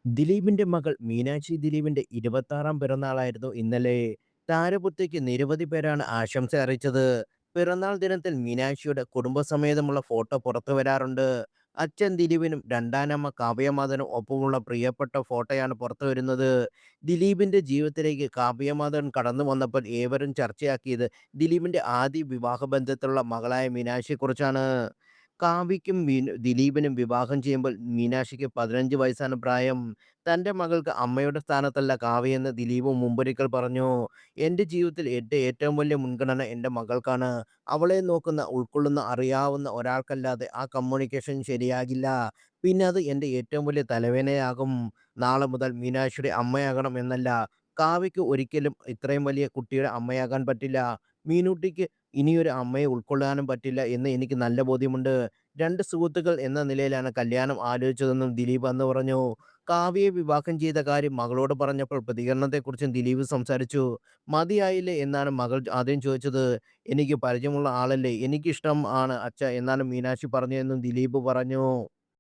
ദിലീപിന്റെ മകൾ മീനാക്ഷി ദിലീപിന്റെ 26ാം പിറന്നാളായിരുന്നു ഇന്നലെ. താരപുത്രിക്ക് നിരവധി പേരാണ് ആശംസ അറിയിച്ചത്. പിറന്നാൾ ദിനത്തിൽ മീനാക്ഷിയുടെ കുടുംബസമേതമുള്ള ഫോട്ടോ പുറത്തു വരാറുണ്ട്. അച്ഛൻ ദിലീപിനും രണ്ടാനമ്മ കാവ്യമാധവനും ഒപ്പമുള്ള പ്രിയപ്പെട്ട ഫോട്ടോയാണ് പുറത്തു വരുന്നത്. ദിലീപിന്റെ ജീവിതത്തിലേക്ക് കാവ്യമാധവൻ കടന്നു വന്നപ്പോൾ ഏവരും ചർച്ചയാക്കിയത് ദിലീപിന്റെ ആദ്യ വിവാഹബന്ധത്തിലുള്ള മകളായ മീനാക്ഷിയെക്കുറിച്ചാണ്. കാവ്യയ്ക്കും ദിലീപിനും വിവാഹം ചെയ്യുമ്പോൾ മീനാക്ഷിക്ക് 15 വയസ്സാണ് പ്രായം. തന്റെ മകൾക്ക് അമ്മയുടെ സ്ഥാനത്തല്ല കാവ്യയെന്ന് ദിലീപ് മുമ്പൊരിക്കൽ പറഞ്ഞു. "എന്റെ ജീവിതത്തിൽ എന്റെ ഏറ്റവും വലിയ മുൻഗണന എന്റെ മകൾക്കാണ്. അവളെ നോക്കുന്ന, ഉൾക്കൊള്ളുന്ന, അറിയാവുന്ന ഒരാൾക്കല്ലാതെ ആ കമ്മ്യൂണിക്കേഷൻ ശരിയാകില്ല. പിന്നെ അത് എന്റെ ഏറ്റവും വലിയ തലവേദനയാകും. നാളെ മുതൽ മീനാക്ഷിയുടെ അമ്മയാകണം എന്നല്ല, കാവ്യയ്ക്ക് ഒരിക്കലും ഇത്രയും വലിയ കുട്ടിയുടെ അമ്മയാകാൻ പറ്റില്ല. മീനൂട്ടിക്ക് ഇനിയൊരു അമ്മയെ ഉൾക്കൊള്ളാനും പറ്റില്ല എന്ന് എനിക്ക് നല്ല ബോധ്യമുണ്ട്. 2 സുഹൃത്തുക്കൾ എന്ന നിലയിലാണ് കല്യാണം ആലോചിച്ചതെന്നും ദിലീപ് അന്ന് പറഞ്ഞു. കാവ്യയെ വിവാഹം ചെയ്ത കാര്യം മകളോട് പറഞ്ഞപ്പോൾ പ്രതികരണത്തെക്കുറിച്ചും ദിലീപ് സംസാരിച്ചു. "മതിയായില്ലേ എന്നാണ് മകൾ ആദ്യം ചോദിച്ചത്. എനിക്ക് പരിചയമുള്ള ആളല്ലേ. എനിക്കിഷ്ടം ആണ് അച്ഛാ എന്നാണ് മീനാക്ഷി പറഞ്ഞതെന്നും ദിലീപ് പറഞ്ഞു.